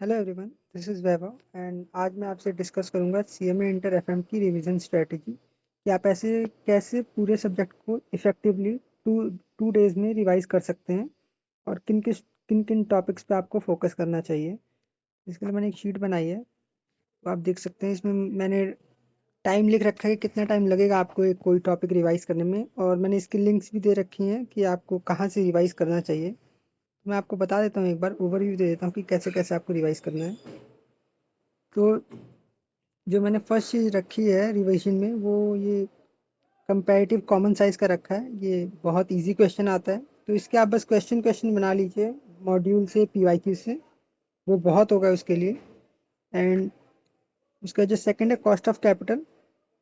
Hello everyone, this is Vaibhav and आज मैं आपसे डिस्कस करूंगा सीएमए इंटर एफएम की रिवीजन स्ट्रेटजी कि आप ऐसे कैसे पूरे सब्जेक्ट को इफेक्टिवली टू टू डेज में रिवाइज कर सकते हैं और किन किन टॉपिक्स पे आपको फोकस करना चाहिए। इसके लिए मैंने एक शीट बनाई है, तो आप देख सकते हैं इसमें मैंने टाइम लिख रखा है कि कितना टाइम लगेगा आपको एक कोई टॉपिक रिवाइज करने में, और मैंने इसकी लिंक्स भी दे रखी हैं कि आपको कहाँ से रिवाइज करना चाहिए। तो मैं आपको बता देता हूँ, एक बार ओवरव्यू दे देता हूँ कि कैसे कैसे आपको रिवाइज करना है। तो जो मैंने फर्स्ट चीज़ रखी है रिवीजन में वो ये कंपैरेटिव कॉमन साइज का रखा है। ये बहुत इजी क्वेश्चन आता है, तो इसके आप बस क्वेश्चन क्वेश्चन बना लीजिए मॉड्यूल से पीवाईक्यू से, वो बहुत होगा उसके लिए। एंड उसका जो सेकंड है कॉस्ट ऑफ कैपिटल,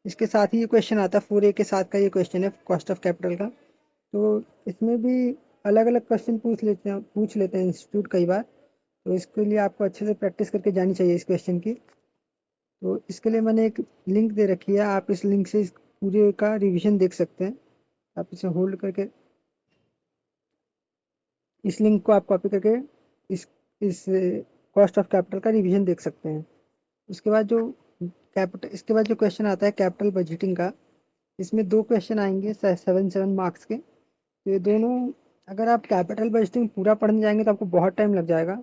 इसके साथ ही ये क्वेश्चन आता है, 4A के साथ का ये क्वेश्चन है कॉस्ट ऑफ कैपिटल का। तो इसमें भी अलग अलग क्वेश्चन पूछ लेते हैं इंस्टीट्यूट कई बार, तो इसके लिए आपको अच्छे से प्रैक्टिस करके जानी चाहिए इस क्वेश्चन की। तो इसके लिए मैंने एक लिंक दे रखी है, आप इस लिंक से इस पूरे का रिवीजन देख सकते हैं। आप इसे होल्ड करके इस लिंक को आप कॉपी करके इस कॉस्ट ऑफ कैपिटल का रिवीजन देख सकते हैं। उसके बाद जो इसके बाद जो क्वेश्चन आता है कैपिटल बजटिंग का, इसमें दो क्वेश्चन आएंगे 7 मार्क्स के। तो ये दोनों, अगर आप कैपिटल बजटिंग पूरा पढ़ने जाएंगे तो आपको बहुत टाइम लग जाएगा,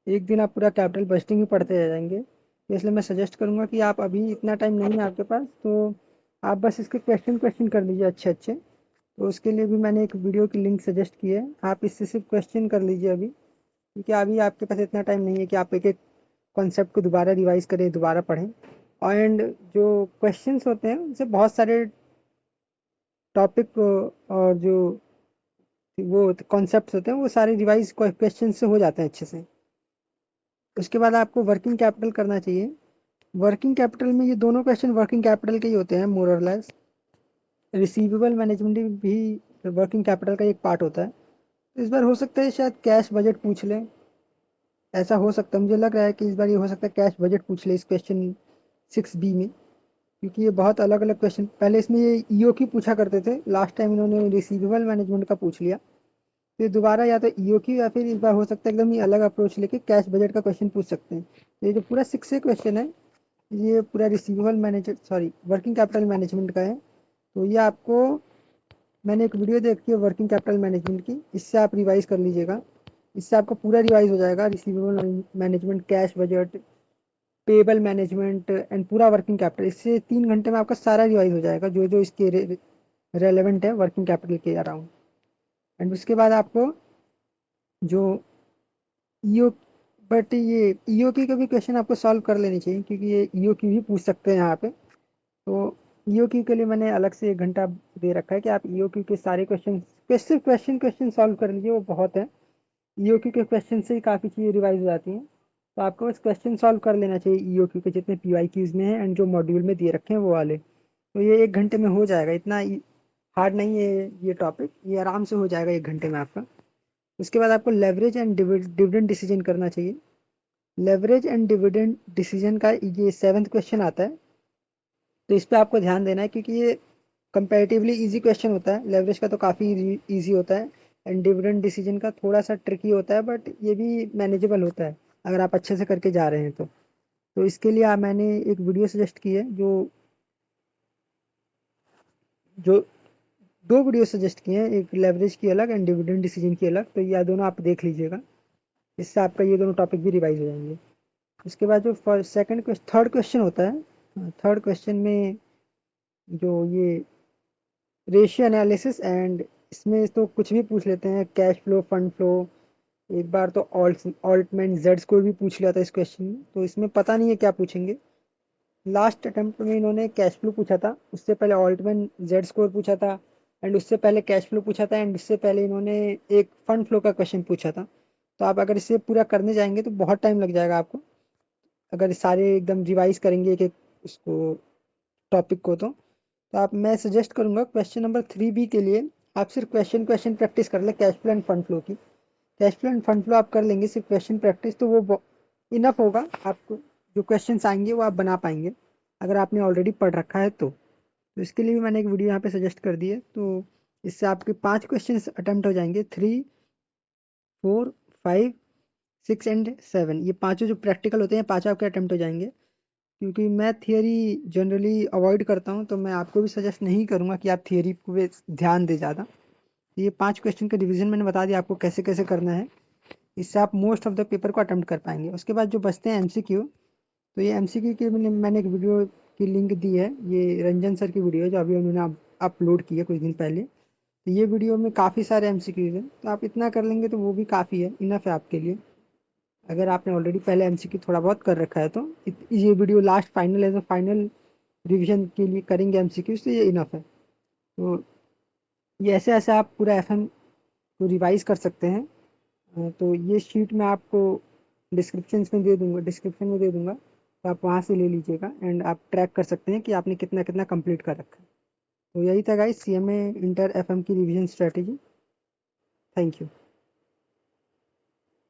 एक दिन आप पूरा कैपिटल बजटिंग ही पढ़ते जाएंगे। तो इसलिए मैं सजेस्ट करूंगा कि आप अभी इतना टाइम नहीं है आपके पास, तो आप बस इसके क्वेश्चन क्वेश्चन कर लीजिए अच्छे अच्छे। तो उसके लिए भी मैंने एक वीडियो की लिंक सजेस्ट की है, आप इससे सिर्फ क्वेश्चन कर लीजिए अभी, क्योंकि अभी आपके पास इतना टाइम नहीं है कि आप एक एक कॉन्सेप्ट को दोबारा रिवाइज करें, दोबारा पढ़ें। एंड जो क्वेश्चंस होते हैं उनसे बहुत सारे टॉपिक और जो वो कॉन्सेप्ट्स होते हैं वो सारे रिवाइज क्वेश्चन से हो जाते हैं अच्छे से। उसके बाद आपको वर्किंग कैपिटल करना चाहिए। वर्किंग कैपिटल में ये दोनों क्वेश्चन वर्किंग कैपिटल के ही होते हैं मोर और लेस। रिसीवेबल मैनेजमेंट भी वर्किंग कैपिटल का एक पार्ट होता है। इस बार हो सकता है शायद कैश बजट पूछ लें, ऐसा हो सकता है, मुझे लग रहा है कि इस बार ये हो सकता है कैश बजट पूछ ले इस क्वेश्चन 6B में, क्योंकि ये बहुत अलग अलग क्वेश्चन, पहले इसमें ये ईओ की पूछा करते थे, लास्ट टाइम इन्होंने रिसीवेबल मैनेजमेंट का पूछ लिया। फिर दोबारा या तो ईओ की या फिर इस बार हो सकता है एकदम ही अलग अप्रोच लेके कैश बजट का क्वेश्चन पूछ सकते हैं। तो ये जो पूरा 6A क्वेश्चन है, ये पूरा receivable manager sorry working capital management का है। तो ये आपको, मैंने एक वीडियो देखी है वर्किंग कैपिटल मैनेजमेंट की, इससे आप रिवाइज कर लीजिएगा। इससे आपका पूरा रिवाइज हो जाएगा, receivable management, cash budget, payable management and पूरा वर्किंग कैपिटल। इससे 3 घंटे में आपका सारा रिवाइज हो जाएगा जो जो इसके रेलेवेंट है वर्किंग कैपिटल के अराउंड। एंड उसके बाद आपको जो ईओ, बट ये ईओ की का भी क्वेश्चन आपको सॉल्व कर लेनी चाहिए, क्योंकि ये ईओ की भी पूछ सकते हैं यहाँ पे। तो ईओक्यू के लिए मैंने अलग से 1 घंटा दे रखा है कि आप ईओक्यू के सारे क्वेश्चन सिर्फ क्वेश्चन क्वेश्चन सॉल्व कर लीजिए, वो बहुत है। ईओक्यू के क्वेश्चन से ही काफ़ी चीज़ें रिवाइज हो जाती हैं, तो आपको बस क्वेश्चन सॉल्व कर लेना चाहिए ईओक्यू के जितने पीवाईक्यूज में हैं एंड जो मॉड्यूल में दिए रखे हैं वो वाले। तो ये 1 घंटे में हो जाएगा, इतना हार्ड नहीं है ये टॉपिक, ये आराम से हो जाएगा 1 घंटे में आपका। उसके बाद आपको लेवरेज एंड डिविडेंड डिसीजन करना चाहिए। लेवरेज एंड डिविडेंड डिसीजन का ये 7th क्वेश्चन आता है, तो इस पे आपको ध्यान देना है, क्योंकि ये कंपैरेटिवली इजी क्वेश्चन होता है। लेवरेज का तो काफ़ी इजी होता है एंड डिविडेंड डिसीजन का थोड़ा सा ट्रिकी होता है, बट ये भी मैनेजेबल होता है अगर आप अच्छे से करके जा रहे हैं तो इसके लिए मैंने एक वीडियो सजेस्ट की है, जो जो दो वीडियो सजेस्ट किए हैं, एक लेवरेज की अलग एंड डिविडेंड डिसीजन की अलग, तो ये दोनों आप देख लीजिएगा, इससे आपका ये दोनों टॉपिक भी रिवाइज हो जाएंगे। उसके बाद जो थर्ड क्वेश्चन होता है, थर्ड क्वेश्चन में जो ये रेशियो एनालिसिस एंड, इसमें तो कुछ भी पूछ लेते हैं, कैश फ्लो, फंड फ्लो, एक बार तो ऑल्टमैन जेड स्कोर भी पूछ लिया था इस क्वेश्चन में, तो इसमें पता नहीं है क्या पूछेंगे। लास्ट अटेम्प्ट में इन्होंने कैश फ्लो पूछा था, उससे पहले ऑल्टमैन जेड स्कोर पूछा था, एंड उससे पहले कैश फ्लो पूछा था, एंड उससे पहले इन्होंने एक फंड फ्लो का क्वेश्चन पूछा था। तो आप अगर इसे पूरा करने जाएंगे तो बहुत टाइम लग जाएगा आपको, अगर सारे एकदम रिवाइज करेंगे एक एक उसको टॉपिक को। तो आप, मैं सजेस्ट करूंगा क्वेश्चन नंबर 3B के लिए आप सिर्फ क्वेश्चन क्वेश्चन प्रैक्टिस कर ले cash flow and fund flow की। Cash flow and fund flow आप कर लेंगे सिर्फ क्वेश्चन प्रैक्टिस, तो वो इनफ होगा आपको, जो क्वेश्चन आएंगे वो आप बना पाएंगे अगर आपने ऑलरेडी पढ़ रखा है तो इसके लिए भी मैंने एक वीडियो यहाँ पे सजेस्ट कर दी है। तो इससे आपके 5 क्वेश्चन अटेम्प्ट हो जाएंगे, 3, 4, 5, 6 एंड 7 ये पांचों जो प्रैक्टिकल होते हैं, पांचों आपके अटेम्प्ट हो जाएंगे। क्योंकि मैं थियरी जनरली अवॉइड करता हूँ, तो मैं आपको भी सजेस्ट नहीं करूँगा कि आप थियरी पे ध्यान दें ज़्यादा। ये 5 क्वेश्चन का रिवीजन मैंने बता दिया आपको कैसे कैसे करना है। इससे आप मोस्ट ऑफ द पेपर को अटेम्प्ट कर पाएंगे। उसके बाद जो बचते हैं एमसीक्यू, तो ये एमसीक्यू की मैंने एक वीडियो की लिंक दी है, ये रंजन सर की वीडियो है जो अभी उन्होंने अपलोड की है कुछ दिन पहले। तो ये वीडियो में काफ़ी सारे एमसीक्यूज हैं, तो आप इतना कर लेंगे तो वो भी काफ़ी है, इनफ है आपके लिए। अगर आपने ऑलरेडी पहले एमसीक्यू थोड़ा बहुत कर रखा है तो ये video last final as a final revision के लिए करेंगे एमसीक्यूज, तो ये इनफ है। तो ये ऐसे ऐसे आप पूरा एफएम को रिवाइज कर सकते हैं। तो ये शीट मैं आपको डिस्क्रिप्शन में दे दूंगा, तो आप वहाँ से ले लीजिएगा एंड आप ट्रैक कर सकते हैं कि आपने कितना कितना कंप्लीट कर रखा है। तो यही था गाइस, सीएमए इंटर एफएम की रिवीजन स्ट्रेटेजी। Thank you.